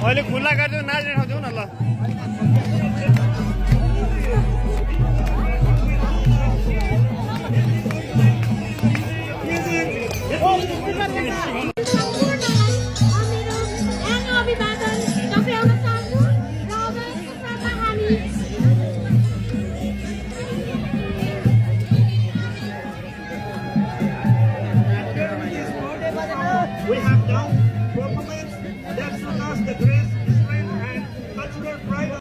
अहिले खुल्ला गरिदिउँ नाच्ने ठाउँ जाउँ न ल We have now performance that shows us the grace, strength, and cultural pride.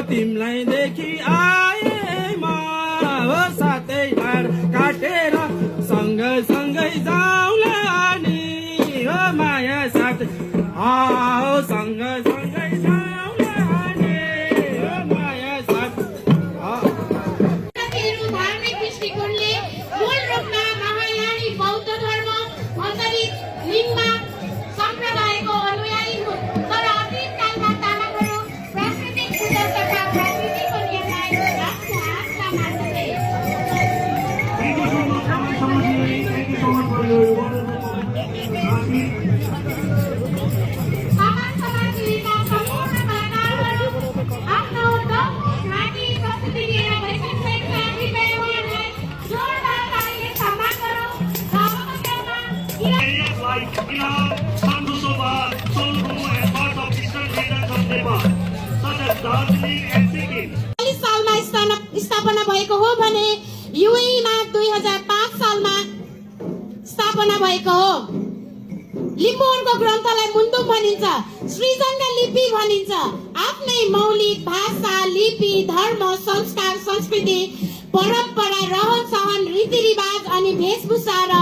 तिमलाई देखि आए म साथै धार काटेर सँगै सँगै जाउँला नि माया साथ सँगै सँगै Darjeeling and Sikkim. 40 सालमा स्थापना भएको हो भने युएईमा 2005 सालमा स्थापना भएको हो। लिम्बूहरूको ग्रन्थलाई मुन्दुम भनिन्छ, सृजनका लिपि भनिन्छ। आफ्नै मौलिक भाषा, लिपि, धर्म, संस्कार, संस्कृति, परम्परा, रहन सहन, रीतिरिवाज अनि वेशभूषा र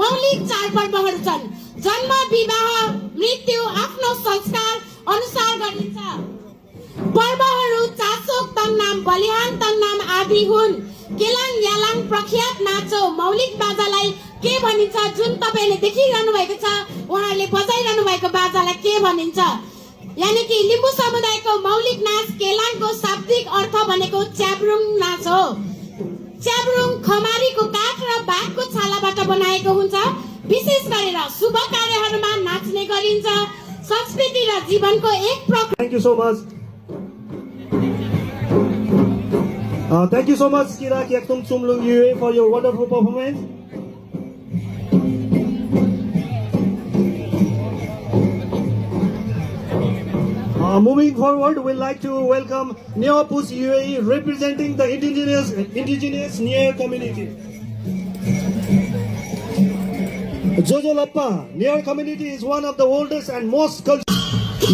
मौलिक चाडपर्वहरू छन्। जन्म, विवाह, मृत्यु आफ्नो संस्कार अनुसार गरिन्छ। पर्वहरू चासोक तन्नाम, बलिहान तन्नाम आदि हुन्। केलाङ यालाङ प्रख्यात नाच हो। मौलिक बाजालाई के भनिन्छ? जुन तपाईले देखिरहनु भएको छ, उहाँहरूले बजाइरहनु भएको बाजालाई के भनिन्छ? यानी कि लिम्बू समुदायको मौलिक नाच केलाङको शाब्दिक अर्थ भनेको च्याब्रुङ नाच हो। च्याब्रुङ खमारीको काठ र बाघको छालाबाट बनाएको हुन्छ। विशेष गरेर शुभ कार्यहरूमा नाच्ने गरिन्छ। संस्कृति र जीवनको एक प्रकार। Thank you so much. Thank you so much, Kirak Yaktum Chumlung Yue, for your wonderful performance. Moving forward, we'd like to welcome Neopus UAE, representing the indigenous Nier community. Jojo Lappa, Nier community is one of the oldest and most cultural.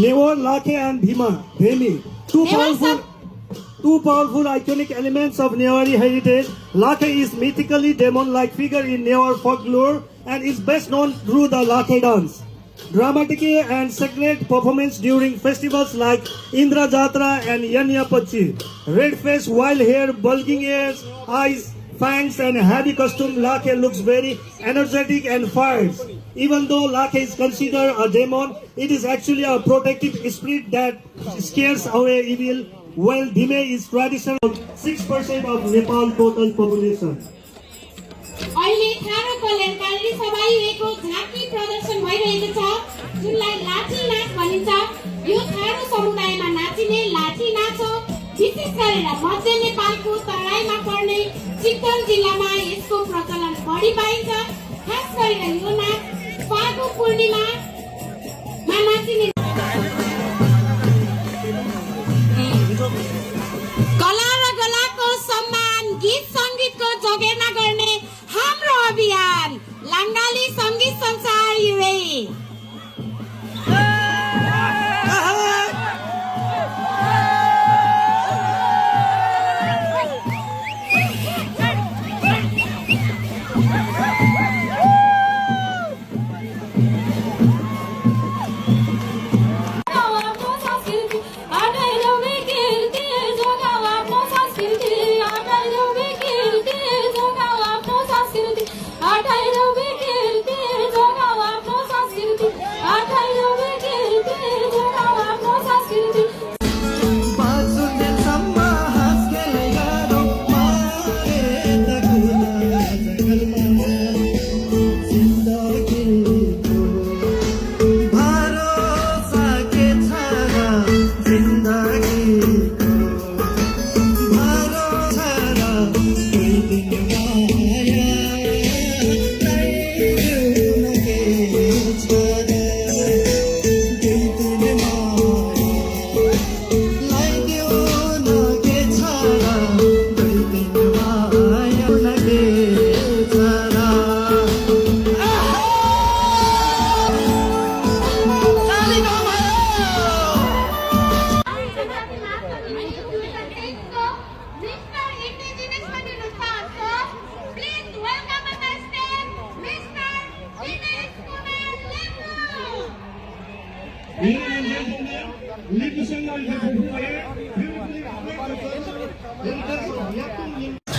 Newar, Lake and Bhemi, two powerful iconic elements of Newari heritage. Lake is mythically demon-like figure in Newar folklore and is best known through the Lake dance. Dramatic and sacred performance during festivals like Indra Jatra and Yanya Pachi. Red face, wild hair, bulging ears, eyes, fangs and heavy costume, Lake looks very energetic and fierce. Even though Lake is considered a demon, it is actually a protective spirit that scares away evil, while Dhime is traditional 6% of Nepal total population. अहिले थारूको लेरकाली सभाइएको झाँकी प्रदर्शन भइरहेको छ, जुनलाई लाठी नाच भनिन्छ। यो थारू समुदायमा नाचिने लाठी नाच हो। विशेष गरेर मध्य नेपालको तराईमा पर्ने चितवन जिल्लामा यसको प्रचलन बढी पाइन्छ। खास गरेर यो नाच फागु पूर्णिमामा नाचिने। कला र कलाको सम्मान, गीत सङ्गीतको जगेर्ना गर्ने हाम्रो अभियान लाङ्गाली सङ्गीत संसार UAE.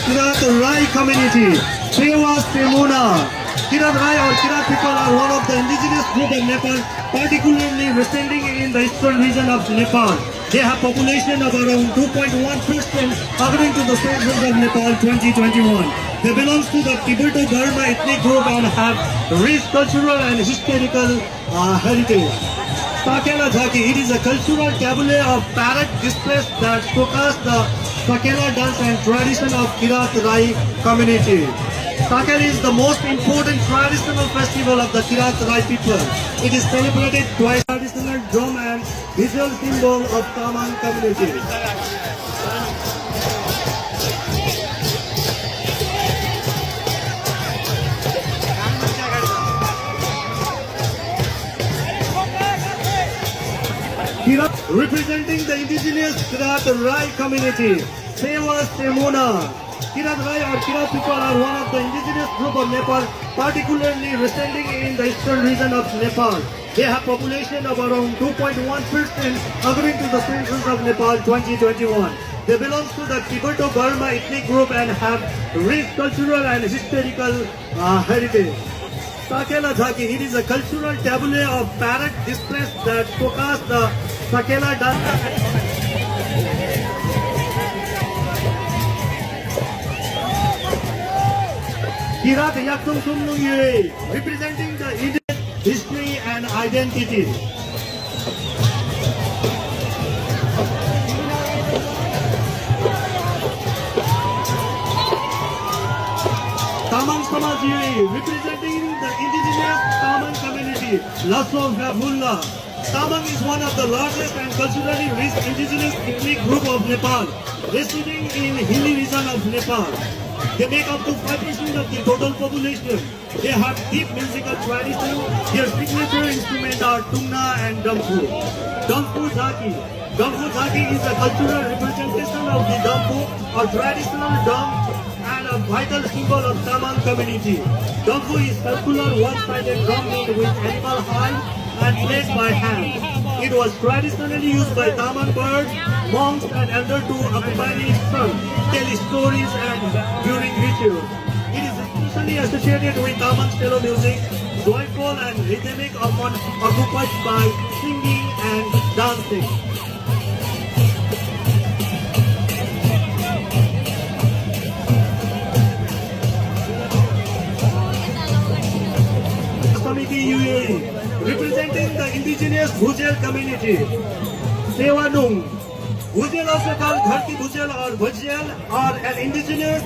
Kirat Rai community, Trewas Tremuna. Kirat Rai or Kirat people are one of the indigenous group of Nepal, particularly residing in the eastern region of Nepal. They have population of around 2.1% according to the census of Nepal 2021. They belong to the Tibeto Dharma ethnic group and have rich cultural and historical heritage. Sakela Jhaki, it is a cultural tableau of parrot displays that showcase the Sakela dance and tradition of Kirat Rai community. Sakel is the most important traditional festival of the Kirat Rai people. It is celebrated twice. Traditional drum and visual symbol of Tamang community. Kirat, representing the indigenous Kirat Rai community, Seva Semona. Kirat Rai or Kirat people are one of the indigenous group of Nepal, particularly residing in the eastern region of Nepal. They have population of around 2.1% according to the census of Nepal 2021. They belong to the Tibeto-Burma ethnic group and have rich cultural and historical heritage. Sakela Jhaki, it is a cultural tableau of parrot displays that focus the Sakela dance. Kirat Yaktung Sumnung Yue, representing the Indian history and identity. Tamang Samaj Yue, representing the indigenous Tamang community, Lasso Vabhulla. Tamang is one of the largest and culturally rich indigenous ethnic group of Nepal, residing in hilly region of Nepal. They make up to 5% of the total population. They have deep musical tradition. Their signature instruments are tungna and dampu. Dampu Jhaki. Dampu Jhaki is a cultural representation of the dampu, a traditional drum and a vital symbol of Tamang community. Dampu is circular one-sided drum made with animal hide and played by hand. It was traditionally used by Tamang birds, monks and elders to accompany sun, tell stories and during rituals. It is especially associated with Tamang style music, joyful and rhythmic, often occupied by singing and dancing. Samiti UAE, representing the indigenous Bhujel community. Sewanung. Bhujel, also called Gharti Bhujel or Bhujel, are an indigenous.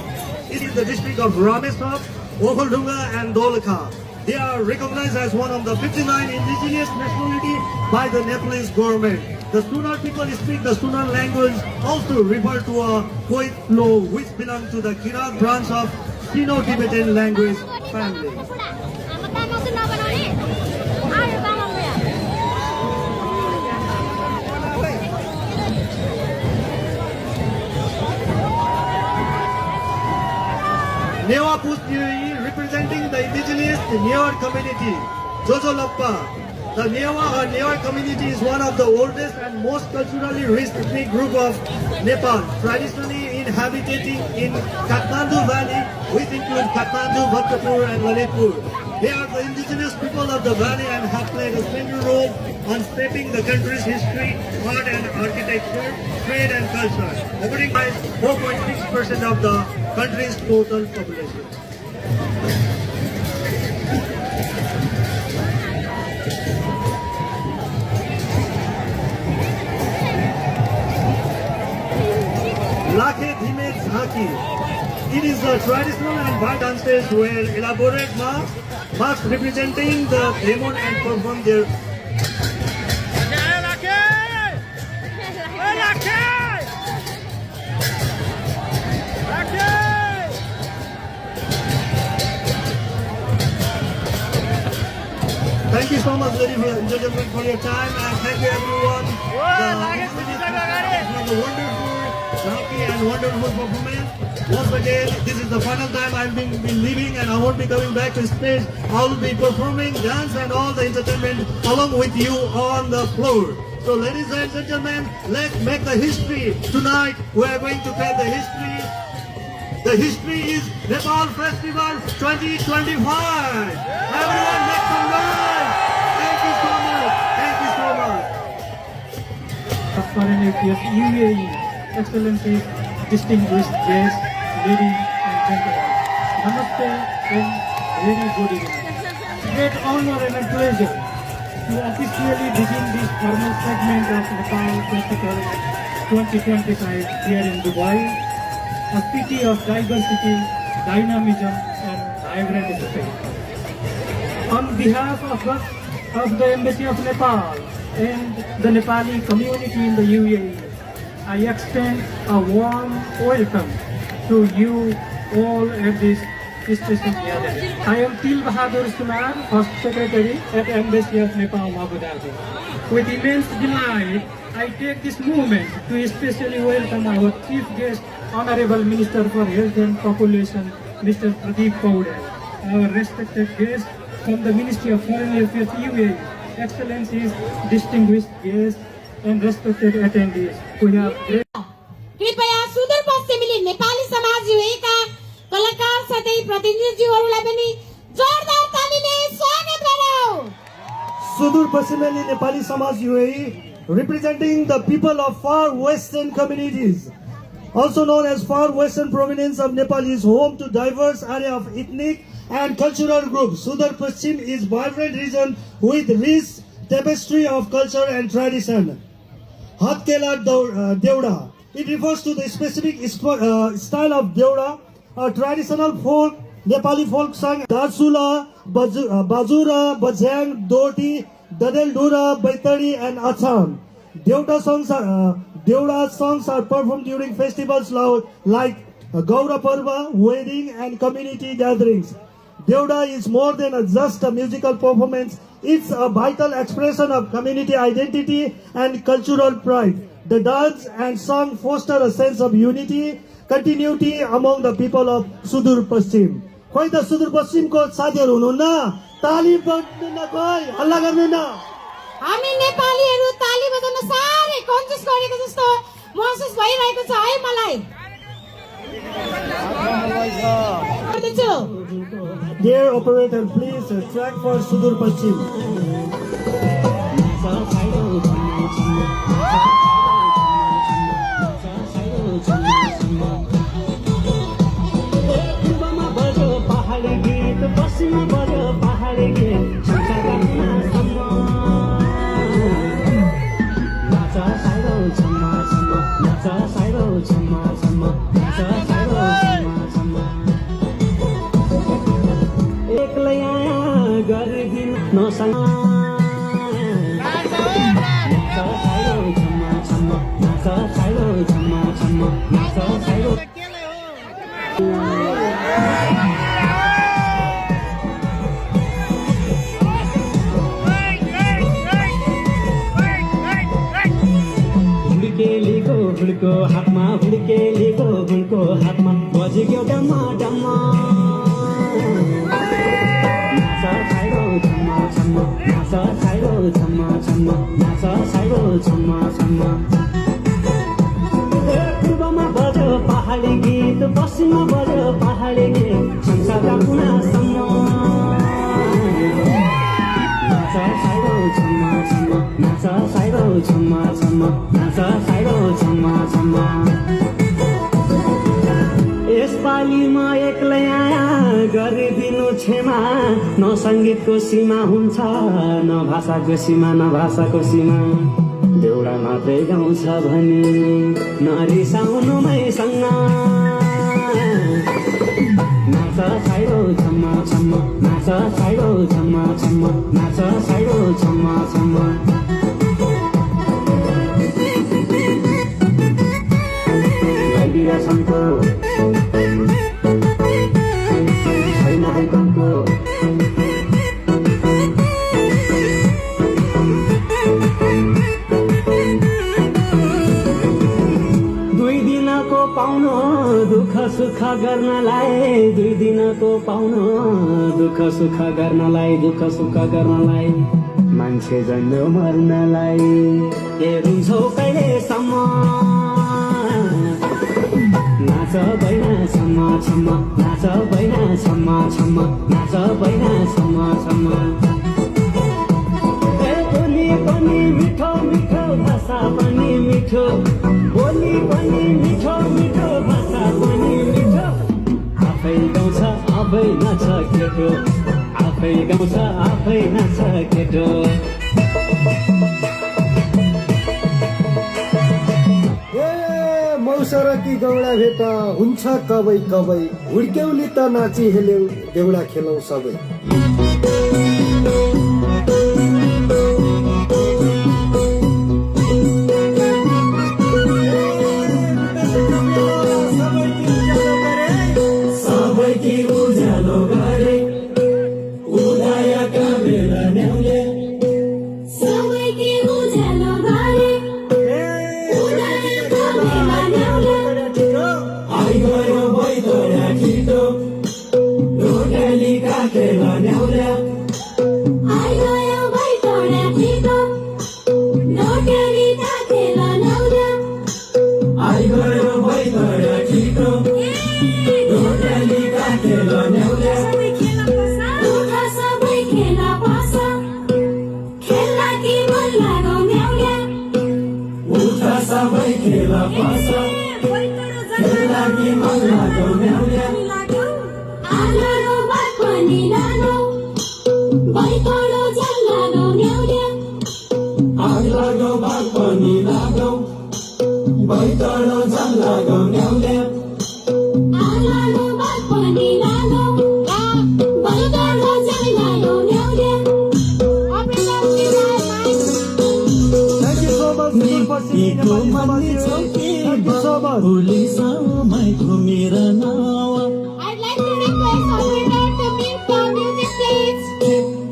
It is the district of Rameswar, Okhaldunga and Dolakha. They are recognized as one of the 59 indigenous nationalities by the Nepalese government. The Sunar people speak the Sunar language, also referred to a Khoit Lo, which belong to the Kirat branch of Sino-Tibetan language family. Newa Pusnui, representing the indigenous Newar community, Jojo Lappa. The Newa or Newar community is one of the oldest and most culturally rich ethnic group of Nepal, traditionally inhabiting in Kathmandu Valley, which includes Kathmandu, Bhaktapur and Lalitpur. They are the indigenous people of the valley and have played a central role on shaping the country's history, art and architecture, trade and culture, according to 4.6% of the country's total population. Lakhe Dhime Jhaki. It is a traditional and wild dances where elaborate masks representing the demon and perform their. Thank you so much, ladies and gentlemen, for your time, and thank you everyone. The wonderful happy and wonderful performance. Once again, this is the final time I've been leaving and I won't be coming back to stage. I will be performing dance and all the entertainment along with you on the floor. So ladies and gentlemen, let's make the history. Tonight we are going to create the history. The history is Nepal Festival 2025. Everyone make some noise. Thank you so much. Thank you so much. Extraordinary UAE, Excellencies, distinguished guests, ladies and gentlemen. Namaste and very good evening. Great honor and a pleasure to officially begin this formal segment of Nepal Festival 2025 here in Dubai. A city of diversity, dynamism and vibrant state. On behalf of the Embassy of Nepal and the Nepali community in the UAE, I extend a warm welcome to you all at this special gathering. I am Til Bahadur Sumar, First Secretary at Embassy of Nepal, Abu Dhabi. With immense delight, I take this moment to especially welcome our Chief Guest, Honorable Minister for Health and Population, Mr. Pradeep Paudel, our respected guest from the Ministry of Foreign Affairs UAE, Excellencies, distinguished guests, and respected attendees. We have great कृपया सुदूरपश्चिमेली नेपाली समाज युएका कलाकार साथै प्रतिनिधिज्यूहरूलाई पनि जोरदार तालीले स्वागत गरौँ। Sudur Pasimeli Nepali Samaj UAE, representing the people of far western communities, also known as far western province of Nepal, is home to diverse area of ethnic and cultural groups. Sudur Paschim is vibrant region with rich tapestry of culture and tradition. Hatkela Deuda. It refers to the specific style of Deuda, a traditional folk Nepali folk song. Darsula, Bajura, Bajang, Doti, Dadel Dura, Baitari, and Acham. Deuda songs are performed during festivals like Gaura Parva, wedding, and community gatherings. Deuda is more than just a musical performance. It's a vital expression of community identity and cultural pride. The dance and song foster a sense of unity, continuity among the people of Sudur Paschim. खोइ त सुदूर पश्चिमको साथीहरू हुनुहुन्न, ताली बजाउनु न, खोइ हल्ला गर्नु न। हामी नेपालीहरू ताली बजाउन साह्रै कन्जुस गरेको जस्तो महसुस भइरहेको छ है मलाई। Dear operator, please track for Sudur Paschim. हुलको हातमा हुलकेलीको हुलको हातमा बजेको डम्मा डम्मा नाच साइरो छम्मा छम्मा नाच साइरो छम्मा छम्मा नाच साइरो छम्मा छम्मा पूर्वमा बज्यो पहाडी गीत पश्चिममा बज्यो पहाडी गीत संसारका कुनासम्म नाच साइरो छम्मा छम्मा नाच साइरो छम्मा छम्मा नाच साइरो छम्मा छम्मा यसपालिमा एक्लै आया गरिदिनु क्षमा न सङ्गीतको सीमा हुन्छ न भाषाको सीमा न भाषाको सीमा देउडा मात्रै गाउँछ भने नरिसाउनु मैसँग नाच साइरो छम्मा छम्मा नाच साइरो छम्मा छम्मा नाच साइरो छम्मा छम्मा संको छैन हैकमको दुई दिनको पाउनु दुःख सुख गर्नलाई दुई दिनको पाउनु दुःख सुख गर्नलाई दुःख सुख गर्नलाई मान्छे जन्म मर्नलाई ए रुन्छौ कहिलेसम्म नाच बैना छम्मा छम्मा नाच बैना छम्मा छम्मा नाच बैना छम्मा छम्मा बोली पनि मिठो मिठो भाषा पनि मिठो बोली पनि मिठो मिठो भाषा पनि मिठो आफै गाउँछ आफै नाच केटो आफै गाउँछ आफै नाच केटो सरकी गौडा भेट हुन्छ कबै कबै हुर्क्यौली त नाची हेल्यौ देउडा खेलौँ सबै सबैकी उज्यालो गरे उदयका बेला न्याउले सबैकी उज्यालो गरे उदयका बेला न्याउले आइगयो बैतडा छिटो ढोकाली काटेर न्याउल्या आइगयो बैतडा छिटो ढोकाली काटेर न्याउले आइगयो बैतडा छिटो ढोकाली काटेर न्याउल्या उठा सबै खेला पास खेल्ला कि मन लागो न्याउले उठा सबै खेला पास खेल्ला कि मन लाग्यो न्याउल्या आलो बात पनि नानो बैतडो जल्लानो न्याउले आग लाग्यो बाघ पनि लाग्यो बैतडो झन लाग्यो न्याउल्या आलो बात पनि नानो बैतडो जल्लानो न्याउले Thank you so much for singing Iko Nepali manne Sabha छौ series. के Thank you so much. भोलि समयको मेरो नाव I'd like to request operator to mute the music, please.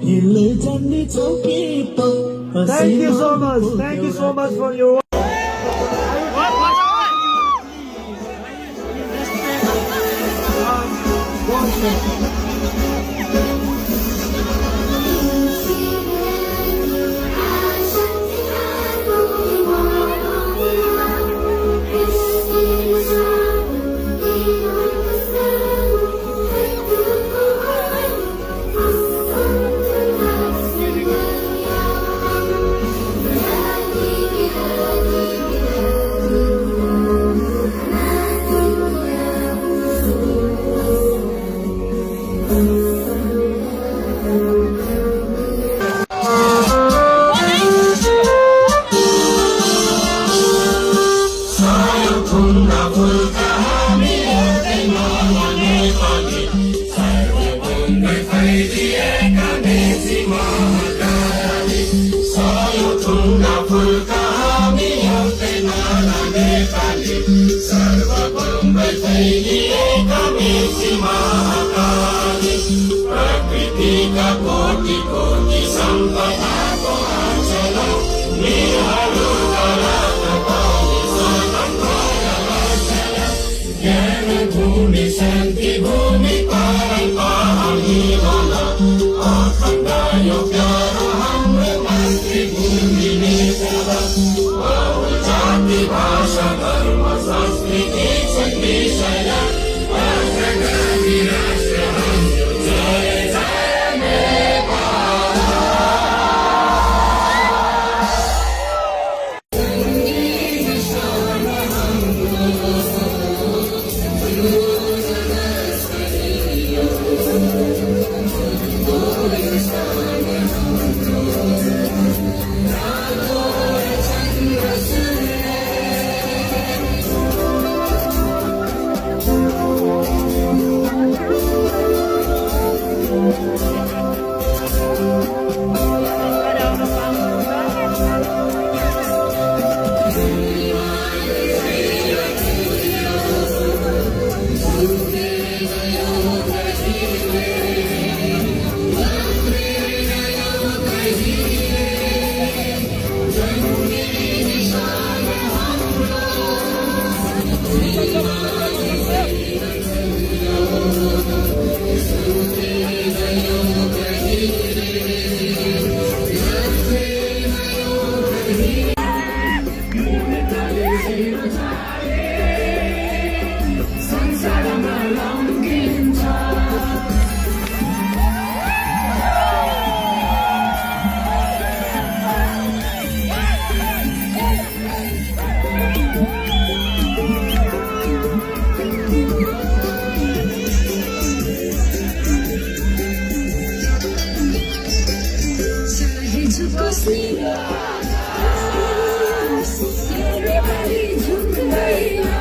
हिल जान्ने छौ के Thank you so much. Thank you so much for your Everybody झुक गई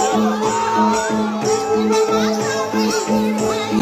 Thank you.